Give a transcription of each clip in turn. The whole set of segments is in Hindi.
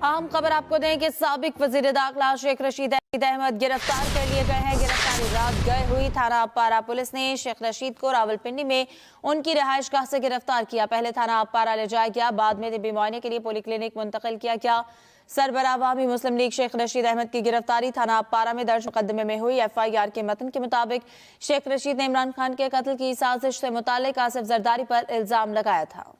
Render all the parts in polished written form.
अहम खबर आपको दें कि साबिक वजीर दाखिला शेख रशीद अहमद गिरफ्तार कर लिए गए हैं। गिरफ्तारी रात गए हुई थाना अपारा पुलिस ने शेख रशीद को रावलपिंडी में उनकी रिहाइश गाह से गिरफ्तार किया। पहले थाना अपारा ले जाया गया, बाद में तिब्बी मुआयने के लिए पॉलीक्लिनिक मुंतकिल किया गया। सरबराह अवामी मुस्लिम लीग शेख रशीद अहमद की गिरफ्तारी थाना अपारा में दर्ज मुकदमे में हुई। FIR के मतन के मुताबिक शेख रशीद ने इमरान खान के कत्ल की साजिश से मुताल्लिक आसिफ जरदारी पर इल्जाम लगाया था।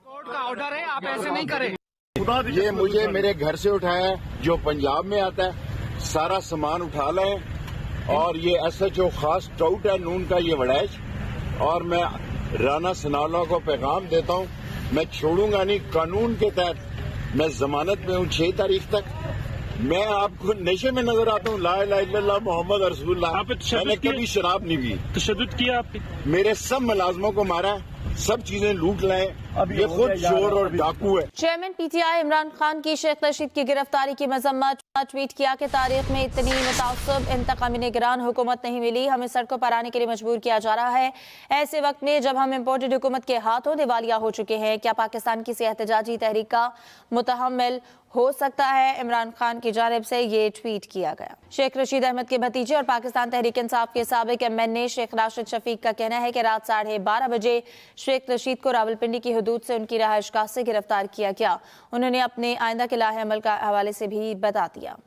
कोर्ट का ऑर्डर है, आप ऐसे नहीं करें। ये मुझे मेरे घर से उठाया है, जो पंजाब में आता है, सारा सामान उठा लाए और ये SHO खास टाउट है नून का ये वड़ैच, और मैं राना सनाउल्लाह को पैगाम देता हूँ, मैं छोड़ूंगा नहीं। कानून के तहत मैं जमानत में हूँ 6 तारीख तक। मैं आपको नशे में नजर आता हूँ। ला इलाहा इल्लल्लाह मोहम्मद रसूलुल्लाह। मैंने कभी शराब नहीं पी। तशद्दुद किया आपने? मेरे सब मुलाजमों को मारा, सब चीजें लूट लाए। अब ये खुद चोर और डाकू है। चेयरमैन PTI इमरान खान की शेख रशीद की गिरफ्तारी की मजम्मत। ट्वीट किया कि तारीख में इतनी मुतासब इंतकामी निगरान हुकूमत नहीं मिली, हमें सड़कों पर आने के लिए मजबूर किया जा रहा है। ऐसे वक्त में जब हम इम्पोर्टेड हुकूमत के हाथों दिवालिया हो चुके हैं, क्या पाकिस्तान किसी एहतजाजी तहरीक का मुतहम्मिल हो सकता है? इमरान खान की जानिब से ये ट्वीट किया गया। शेख रशीद अहमद के भतीजे और पाकिस्तान तहरीक इंसाफ के साबिक MNA शेख राशिद शफीक का कहना है कि रात 12:30 बजे शेख रशीद को रावलपिंडी की हदूद से उनकी रिहाइशगाह से गिरफ्तार किया गया। उन्होंने अपने आइंदा के लाहे अमल का हवाले से भी बता दिया।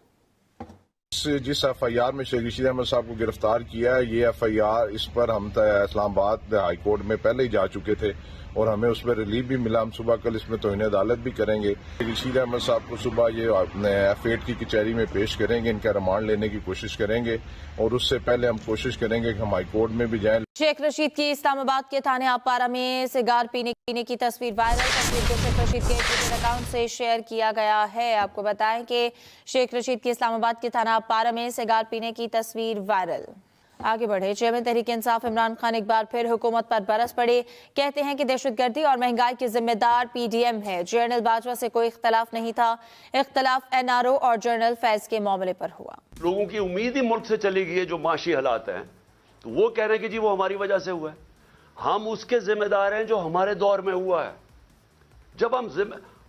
जिस FIR में शेख रशीद अहमद साहब को गिरफ्तार किया है, ये FIR इस पर हम इस्लामाबाद हाई कोर्ट में पहले ही जा चुके थे और हमें उस पर रिलीफ भी मिला। हम सुबह कल इसमें तौहीन अदालत भी करेंगे। रशीद अहमद साहब को सुबह ये F8 की कचहरी में पेश करेंगे, इनका रिमांड लेने की कोशिश करेंगे और उससे पहले हम कोशिश करेंगे कि हम हाई कोर्ट में भी जाएं। शेख रशीद की इस्लामाबाद के थाने अपारा में सिगार पीने की तस्वीर वायरल। तस्वीर को शेख रशीद के ट्विटर अकाउंट से शेयर किया गया है। आपको बताएं कि शेख रशीद की इस्लामाबाद के थाना अपारा में सिगार पीने की तस्वीर वायरल। आगे बढ़े, चेयरमैन तहरीक इंसाफ इमरान खान एक बार फिर हुकूमत पर बरस पड़े। कहते हैं कि दहशतगर्दी और महंगाई की जिम्मेदार PDM है। जनरल बाजवा से कोई इख्तलाफ नहीं था, इख्तलाफ NRO और जनरल फैज के मामले पर हुआ। लोगों की उम्मीद ही मुल्क से चली गई है। जो माशी हालात हैं, तो वो कह रहे हैं कि जी वो हमारी वजह से हुआ है। हम उसके जिम्मेदार हैं जो हमारे दौर में हुआ है। जब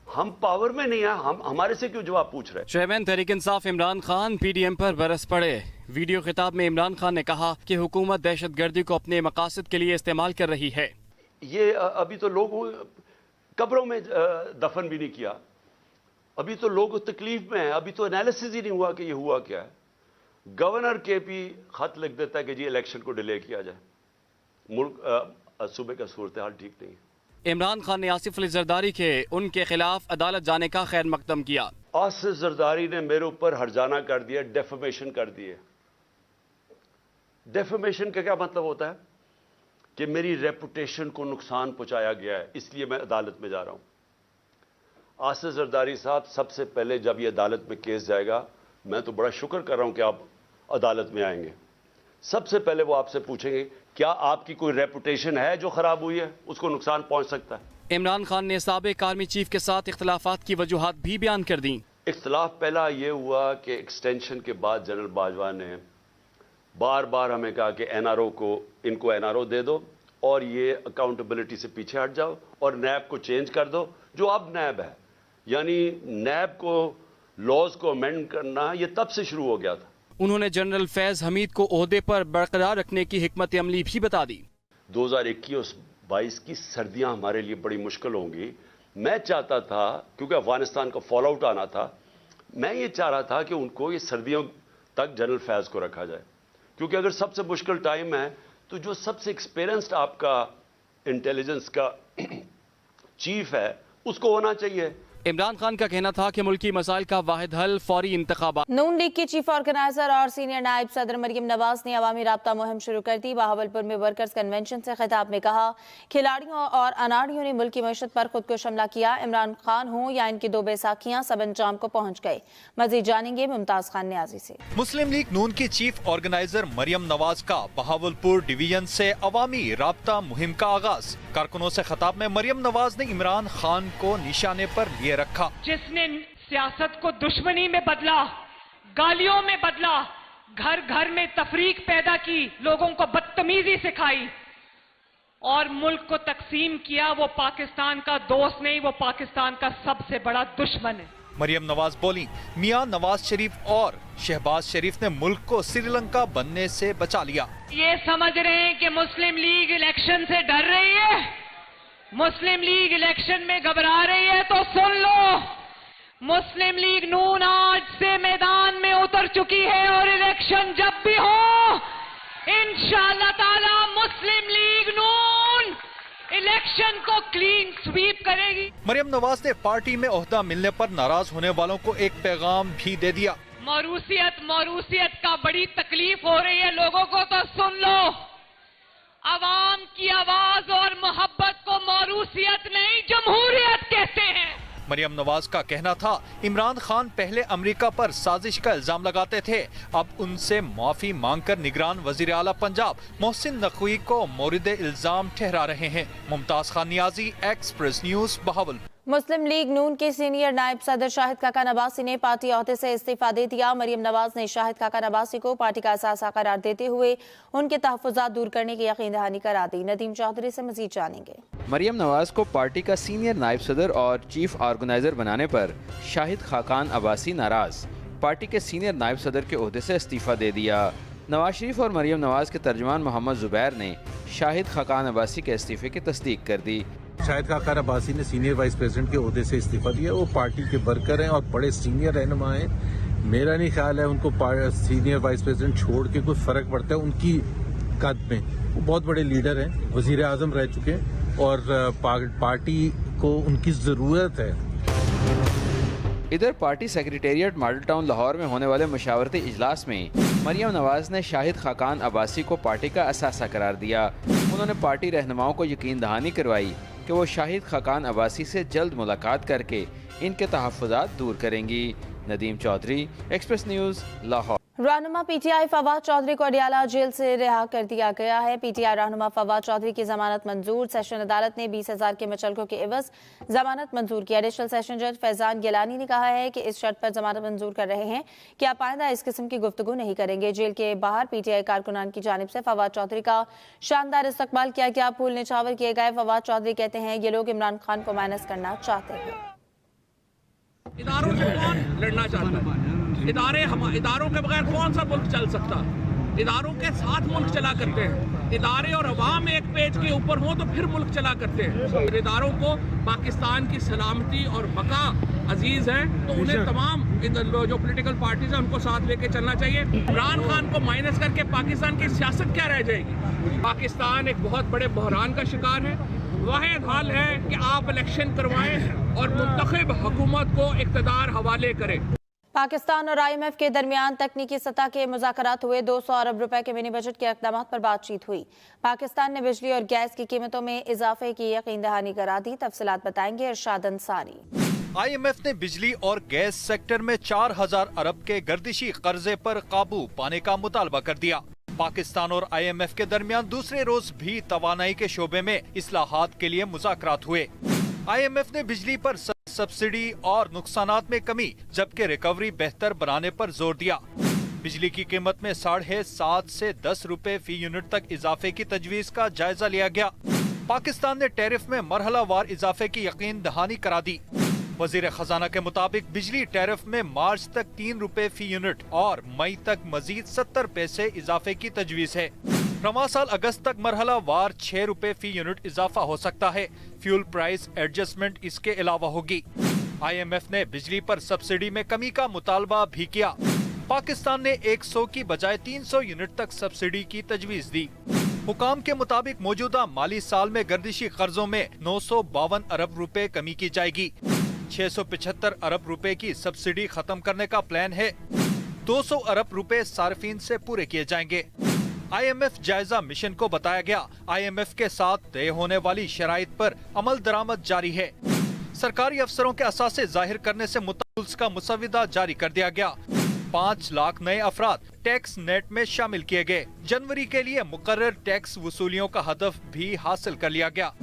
हम पावर में नहीं है, हम हमारे से क्यों जवाब पूछ रहे हैं? चेयरमैन तहरीक इंसाफ इमरान खान PDM पर बरस पड़े। वीडियो खिताब में इमरान खान ने कहा कि हुकूमत दहशतगर्दी को अपने मकासद के लिए इस्तेमाल कर रही है। ये अभी तो लोग कब्रों में दफन भी नहीं किया, अभी तो लोग तकलीफ में हैं, अभी तो एनालिसिस ही नहीं हुआ कि ये हुआ क्या है। गवर्नर KP खत लिख देता है कि जी इलेक्शन को डिले किया जाए। मुल्क सूबे का सूरत हाल ठीक नहीं है। इमरान खान ने आसिफ अली जरदारी के उनके खिलाफ अदालत जाने का खैर मकदम किया। आसिफ जरदारी ने मेरे ऊपर हर्जाना कर दिया, डेफेमेशन कर दिए। डेफेमेशन का क्या मतलब होता है? कि मेरी रेपुटेशन को नुकसान पहुंचाया गया है, इसलिए मैं अदालत में जा रहा हूं। आसिफ जरदारी साहब, सबसे पहले जब ये अदालत में केस जाएगा, मैं तो बड़ा शुक्र कर रहा हूं कि आप अदालत में आएंगे। सबसे पहले वो आपसे पूछेंगे क्या आपकी कोई रेपुटेशन है जो खराब हुई है, उसको नुकसान पहुंच सकता है। इमरान खान ने साबिक आर्मी चीफ के साथ इख्तलाफात की वजूहात भी बयान कर दी। इख्तलाफ पहला ये हुआ कि एक्सटेंशन के बाद जनरल बाजवा ने बार बार हमें कहा कि NRO को, इनको NRO दे दो और ये अकाउंटेबिलिटी से पीछे हट जाओ और नैब को चेंज कर दो, जो अब नैब है। यानी नैब को लॉज को अमेंड करना ये तब से शुरू हो गया था। उन्होंने जनरल फैज हमीद को ओहदे पर बरकरार रखने की हिकमत अमली भी बता दी। 2021-22 की सर्दियां हमारे लिए बड़ी मुश्किल होंगी। मैं चाहता था, क्योंकि अफगानिस्तान का फॉल आउट आना था, मैं ये चाह रहा था कि उनको ये सर्दियों तक जनरल फैज को रखा जाए, क्योंकि अगर सबसे मुश्किल टाइम है तो जो सबसे एक्सपीरियंस्ड आपका इंटेलिजेंस का चीफ है उसको होना चाहिए। इमरान खान का कहना था कि मुल्की मसाइल का वाहिद हल फौरी इंतखाबात। नून लीग की चीफ ऑर्गेनाइजर और सीनियर नायब सदर मरियम नवाज ने अवामी राब्ता मुहिम शुरू कर दी। बहावलपुर में वर्कर्स कन्वेंशन से खिताब में कहा, खिलाड़ियों और अनाड़ियों ने मुल्की मईशत पर खुद को हमला किया। इमरान खान हो या इनकी दो बैसाखियां, सब अंजाम को पहुंच गए। मजीद जानेंगे मुमताज खान न्याजी से। मुस्लिम लीग नून की चीफ ऑर्गेनाइजर मरियम नवाज का बहावलपुर डिवीजन से अवामी राब्ता मुहिम का आगाज। कारकुनों से खिताब में मरियम नवाज ने इमरान खान को निशाने पर लिए रखा। जिसने सियासत को दुश्मनी में बदला, गालियों में बदला, घर घर में तफरीक पैदा की, लोगों को बदतमीजी सिखाई, और मुल्क को तकसीम किया, वो पाकिस्तान का दोस्त नहीं, वो पाकिस्तान का सबसे बड़ा दुश्मन है। मरियम नवाज बोली, मियां नवाज शरीफ और शहबाज शरीफ ने मुल्क को श्रीलंका बनने से बचा लिया। ये समझ रहे हैं कि मुस्लिम लीग इलेक्शन से डर रही है, मुस्लिम लीग इलेक्शन में घबरा रही है, तो सुन लो, मुस्लिम लीग नून आज से मैदान में उतर चुकी है और इलेक्शन जब भी हो, इंशाअल्लाह ताला मुस्लिम लीग नून इलेक्शन को क्लीन स्वीप करेगी। मरियम नवाज ने पार्टी में ओहदा मिलने पर नाराज होने वालों को एक पैगाम भी दे दिया। मौरूसियत का बड़ी तकलीफ हो रही है लोगों को, तो सुन लो, अवाम की आवाज और मोहब्बत को मौरूसियत नहीं जमहूरियत कहते हैं। मरियम नवाज का कहना था, इमरान खान पहले अमेरिका पर साजिश का इल्जाम लगाते थे, अब उनसे माफी मांगकर निगरान वजीर आला पंजाब मोहसिन नकवी को मोरिद इल्जाम ठहरा रहे हैं। Mumtaz Khan Niazi, Express News, Bahawalpur. मुस्लिम लीग नून के सीनियर नायब सदर शाहिद खाकान अब्बासी ने पार्टी ओहदे से इस्तीफा दे दिया। मरियम नवाज ने शाहिद खाकान अब्बासी को पार्टी का असासा करार देते हुए उनके तहफ़्फ़ुज़ात दूर करने की यकीन दहानी करा दी। नदीम चौधरी से मजीद जानेंगे। मरियम नवाज को पार्टी का सीनियर नायब सदर और चीफ ऑर्गेनाइजर बनाने पर शाहिद खाकान अब्बासी नाराज, पार्टी के सीनियर नायब सदर के ओहदे से इस्तीफा दे दिया। नवाज शरीफ और मरियम नवाज के तर्जुमान मोहम्मद जुबैर ने शाहिद खाकान अब्बासी के इस्तीफे की तस्दीक कर दी। शाहिद खाकान अब्बासी ने सीनियर वाइस प्रेसिडेंट के ओहदे से इस्तीफा दिया। वो पार्टी के वर्कर हैं और बड़े सीनियर रहनुमा हैं। मेरा नहीं ख्याल है उनको सीनियर वाइस प्रेसिडेंट छोड़ के कोई फर्क पड़ता है उनकी कद में। वो बहुत बड़े लीडर हैं, वजीर आजम रह चुके हैं और पार्टी को उनकी जरूरत है। इधर party secretariat model town Lahore में होने वाले मशावरती इजलास में मरियम नवाज ने शाहिद खाकान अब्बासी को पार्टी का असासा करार दिया। उन्होंने पार्टी रहनुमाओं को यकीन दहानी करवाई कि वो शाहिद खाकान अब्बासी से जल्द मुलाकात करके इनके तहफ़्फ़ुज़ात दूर करेंगी। Nadeem Chaudhry, express news, Lahore. रहनुमा पीटीआई फवाद चौधरी को अडियाला जेल से रिहा कर दिया गया है। पीटीआई रहनुमा फवाद चौधरी की जमानत मंजूर। सेशन अदालत ने 20,000 के मुचलकों के एवज जमानत मंजूर की। एडिशनल सेशन जज फैजान गिलानी ने कहा है कि इस शर्त पर जमानत मंजूर कर रहे हैं कि आप आइंदा इस किस्म की गुफ्तगू नहीं करेंगे। जेल के बाहर पीटीआई कारकुनान की जानिब से फवाद चौधरी का शानदार इस्तकबाल किया गया। फूल निछावर किए गए। फवाद चौधरी कहते हैं ये लोग इमरान खान को माइनस करना चाहते हैं। इदारों से कौन लड़ना चाहता है? इदारों के बगैर कौन सा मुल्क चल सकता? इदारों के साथ मुल्क चला करते हैं। इदारे और अवाम एक पेज के ऊपर हो तो फिर मुल्क चला करते हैं। इदारों को पाकिस्तान की सलामती और बका अजीज है, तो उन्हें तमाम जो पॉलिटिकल पार्टीज हैं उनको साथ लेके चलना चाहिए। इमरान खान को माइनस करके पाकिस्तान की सियासत क्या रह जाएगी? पाकिस्तान एक बहुत बड़े बहरान का शिकार है। वाहिद हाल है कि आप इलेक्शन करवाएं और मुंतखब हुकूमत को इक़्तिदार हवाले करें। पाकिस्तान और IMF के दरमियान तकनीकी सतह के मुज़ाकरात हुए। 200 अरब रुपए के मिनी बजट के इक़दाम पर बातचीत हुई। पाकिस्तान ने बिजली और गैस की कीमतों में इजाफे की यकीन दहानी करा दी। तफसीलात बताएंगे इरशाद अंसारी। IMF ने बिजली और गैस सेक्टर में 4,000 अरब के गर्दिशी कर्जे पर काबू पाने का मुतालबा कर दिया। पाकिस्तान और IMF के दरमियान दूसरे रोज भी तवानाई के शोबे में इस्लाहात के लिए मुज़ाकरात हुए। IMF ने बिजली पर सब्सिडी और नुकसानात में कमी जबकि रिकवरी बेहतर बनाने पर जोर दिया। बिजली की कीमत में 7.5 से 10 रुपए फी यूनिट तक इजाफे की तजवीज का जायजा लिया गया। पाकिस्तान ने टैरिफ में मरहलावार इजाफे की यकीन दहानी करा दी। वजीर खजाना के मुताबिक बिजली टैरिफ में मार्च तक 3 रुपए फी यूनिट और मई तक मजीद 70 पैसे इजाफे की तजवीज है। रवां साल अगस्त तक मरहला वार 6 रुपए फी यूनिट इजाफा हो सकता है। फ्यूल प्राइस एडजस्टमेंट इसके अलावा होगी। IMF ने बिजली पर सब्सिडी में कमी का मुतालबा भी किया। पाकिस्तान ने 100 की बजाय 300 यूनिट तक सब्सिडी की तजवीज दी। हुकाम के मुताबिक मौजूदा माली साल में गर्दिशी कर्जों में 952 अरब रुपए कमी की जाएगी। 675 अरब रुपए की सब्सिडी खत्म करने का प्लान है। 200 अरब रुपए सार्फिन से पूरे किए जाएंगे। IMF जायजा मिशन को बताया गया IMF के साथ तय होने वाली शराइत पर अमल दरामद जारी है। सरकारी अफसरों के असासे जाहिर करने से मुतल्लिक़ का मुसविदा जारी कर दिया गया। 5 लाख नए अफराद टैक्स नेट में शामिल किए गए। जनवरी के लिए मुकर्रर टैक्स वसूलियों का हदफ भी हासिल कर लिया गया।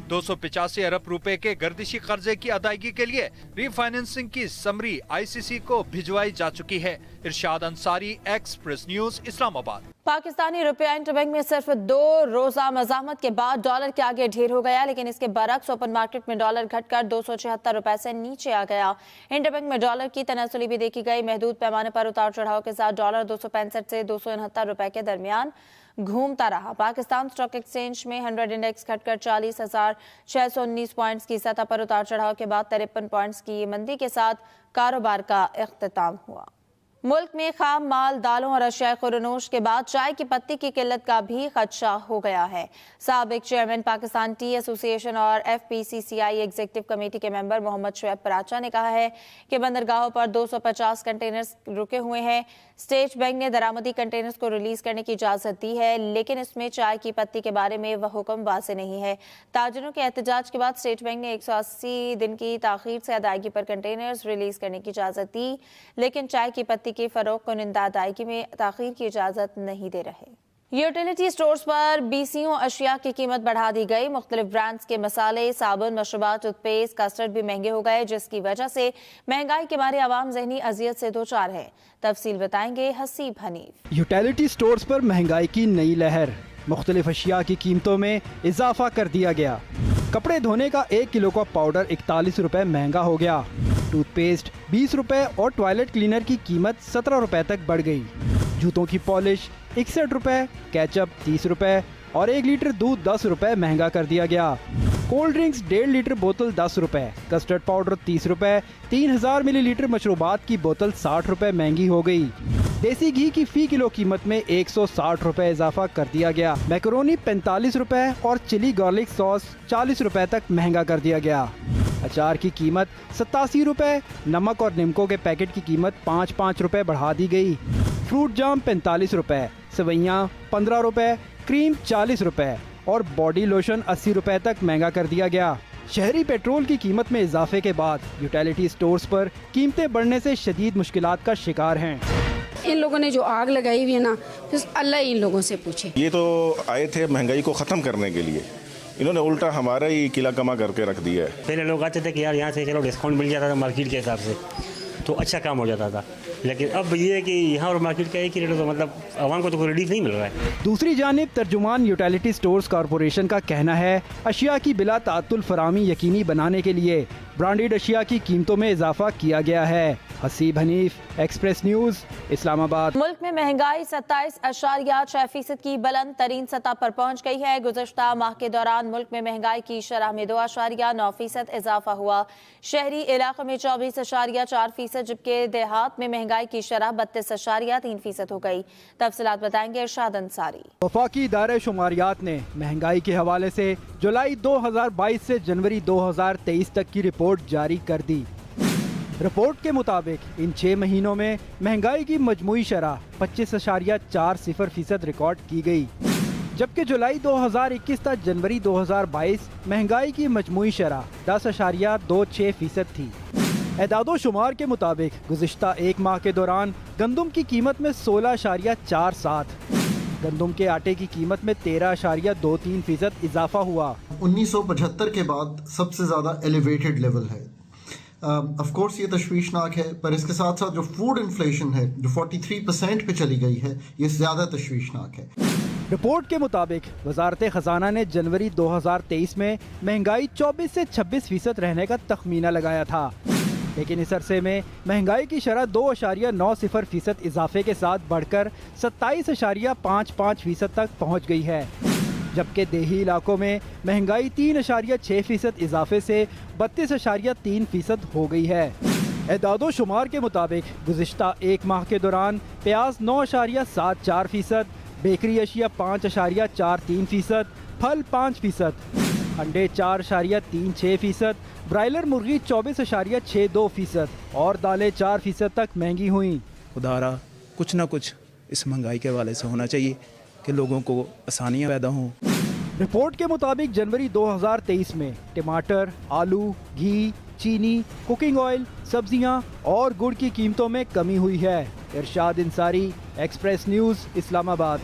285 अरब रुपए के गर्दिशी कर्जे की अदायगी के लिए रीफाइनेंसिंग की समरी ICC को भिजवाई जा चुकी है। इरशाद अंसारी, एक्सप्रेस न्यूज, इस्लामाबाद। पाकिस्तानी रुपया इंटरबैंक में सिर्फ 2 रोजा मज़ाहमत के बाद डॉलर के आगे ढेर हो गया, लेकिन इसके बरक्स ओपन मार्केट में डॉलर घटकर 276 रुपए से नीचे आ गया। इंटरबैंक में डॉलर की तनासुली भी देखी गई। महदूद पैमाने पर उतार चढ़ाव के साथ डॉलर 265 से 269 रुपए के दरमियान घूमता रहा। पाकिस्तान स्टॉक एक्सचेंज में 100 इंडेक्स घटकर 40,619 पॉइंट्स की सतह पर उतार चढ़ाव के बाद 53 पॉइंट्स की मंदी के साथ कारोबार का इख्तिताम हुआ। मुल्क में खाम माल, दालों और अशिया खुरनोश के बाद चाय की पत्ती की किल्लत का भी खदशा हो गया है। साबिक चेयरमैन पाकिस्तान टी एसोसिएशन और FPCCI एग्जीक्यूटिव कमेटी के मेंबर मोहम्मद शुएब पराचा ने कहा है कि बंदरगाहों पर 250 कंटेनर्स रुके हुए हैं। स्टेट बैंक ने दरामदी कंटेनर्स को रिलीज करने की इजाजत दी है, लेकिन इसमें चाय की पत्ती के बारे में वह हुक्म वाज़ेह नहीं है। ताजिरों के एहतजाज के बाद स्टेट बैंक ने 180 दिन की ताखीर से अदायगी पर कंटेनर्स रिलीज करने की इजाजत दी, लेकिन चाय की पत्ती की फरोख्त कुनिंदा अदायगी में ताखीर की इजाजत नहीं दे रहे। यूटिलिटी स्टोर्स पर 20 अशिया की कीमत बढ़ा दी गई। मुख्तलिफ ब्रांड्स के मसाले, साबुन, मशरूबात, टूथपेस्ट, कस्टर्ड भी महंगे हो गए, जिसकी वजह से महंगाई के मारे आवाम ज़हनी अजियत से दो चार है। तफसील बताएंगे हसीब हनीफ। यूटिलिटी स्टोर्स पर महंगाई की नई लहर, मुख्तलिफ अशिया की कीमतों में इजाफा कर दिया गया। कपड़े धोने का 1 किलो का पाउडर 41 रुपए महंगा हो गया। टूथपेस्ट 20 रुपए और टॉयलेट क्लीनर की कीमत 17 रुपए तक बढ़ गई। जूतों की पॉलिश 61 रुपए, केचप 30 रुपए और 1 लीटर दूध 10 रुपए महंगा कर दिया गया। कोल्ड ड्रिंक्स 1.5 लीटर बोतल 10 रुपए, कस्टर्ड पाउडर 30 रुपए, 3000 मिलीलीटर मशरूबात की बोतल 60 रुपए महंगी हो गई। देसी घी की फी किलो कीमत में 160 रुपए इजाफा कर दिया गया। मैकरोनी 45 रुपए और चिली गार्लिक सॉस 40 रुपए तक महंगा कर दिया गया। अचार की कीमत 87 रुपए, नमक और निमको के पैकेट की कीमत 5-5 रुपए बढ़ा दी गई। फ्रूट जाम 45 रुपए, सेवइयाँ 15 रुपए, क्रीम 40 रुपए और बॉडी लोशन 80 रुपए तक महंगा कर दिया गया। शहरी पेट्रोल की कीमत में इजाफे के बाद यूटिलिटी स्टोर्स पर कीमतें बढ़ने से शदीद मुश्किलात का शिकार हैं। इन लोगों ने जो आग लगाई हुई है ना, अल्लाह इन लोगों से पूछे। ये तो आए थे महंगाई को ख़त्म करने के लिए, इन्होंने उल्टा हमारा ही किला कमा करके रख दिया है। पहले लोग आते थे कि यार यहाँ से चलो डिस्काउंट मिल जाता था मार्केट के हिसाब से, तो अच्छा काम हो जाता था, लेकिन अब ये है कि यहाँ और मार्केट का एक ही रेट, तो मतलब आवाम को तो कोई रिलीफ नहीं मिल रहा है। दूसरी जानिब तर्जुमान यूटिलिटी स्टोर्स कॉरपोरेशन का कहना है अशिया की बिला तातुल फरामी यकीनी बनाने के लिए ब्रांडेड अशिया की कीमतों में इजाफा किया गया है। Haseeb Hanif, express news, Islamabad. मुल्क में महंगाई 27.6% की बुलंद तरीन सतह पर पहुंच गई है। गुज़श्ता माह के दौरान मुल्क में महंगाई की शरह में 2.9% इजाफा हुआ। शहरी इलाकों में 24.4%, जबकि देहात में महंगाई की शरह 32.3% हो गई। तफसीलात बताएंगे इरशाद अंसारी। वफाकी इदारे शुमारियात ने महंगाई के हवाले से जुलाई 2022 से जनवरी 2023 तक की रिपोर्ट जारी कर दी। रिपोर्ट के मुताबिक इन 6 महीनों में महंगाई की मजमूई शरह 25.40% रिकॉर्ड की गई, जबकि जुलाई 2021 तक जनवरी 2022 महंगाई की मजमूई शरह 10.26% थी। एदादो शुमार के मुताबिक गुज़िश्ता एक माह के दौरान गंदम की कीमत में 16.47, गंदम के आटे की कीमत में 13.23% इजाफा हुआ। 1975 के बाद सबसे ज़्यादा एलिवेटेड लेवल है। ऑफ कोर्स ये तशवीशनाक है, पर इसके साथ साथ जो फूड इन्फ्लेशन है जो 43% पे चली गई है, ये ज़्यादा तशवीशनाक है। रिपोर्ट के मुताबिक वजारत खजाना ने जनवरी 2023 में महंगाई 24 से 26% रहने का तखमीना लगाया था, लेकिन इस अरसे में महंगाई की शरह 2.90% इजाफे के साथ बढ़कर 27.55% तक पहुँच गई है, जबकि देही इलाकों में महंगाई 3.6% इजाफे से 32.3% हो गई है। एदादो शुमार के मुताबिक गुज़िश्ता एक माह के दौरान प्याज 9.74%, बेकरी अशिया 5.43%, फल 5%, अंडे 4.36%, ब्रायलर मुर्गी 24.62% और दालें 4% तक महंगी हुई। खुदारा कुछ न कुछ इस महंगाई के हवाले से होना चाहिए कि लोगों को आसानियाँ पैदा हों। रिपोर्ट के मुताबिक जनवरी 2023 में टमाटर, आलू, घी, चीनी, कुकिंग ऑयल, सब्जियां और गुड़ की कीमतों में कमी हुई है। इरशाद अंसारी, एक्सप्रेस न्यूज़, इस्लामाबाद।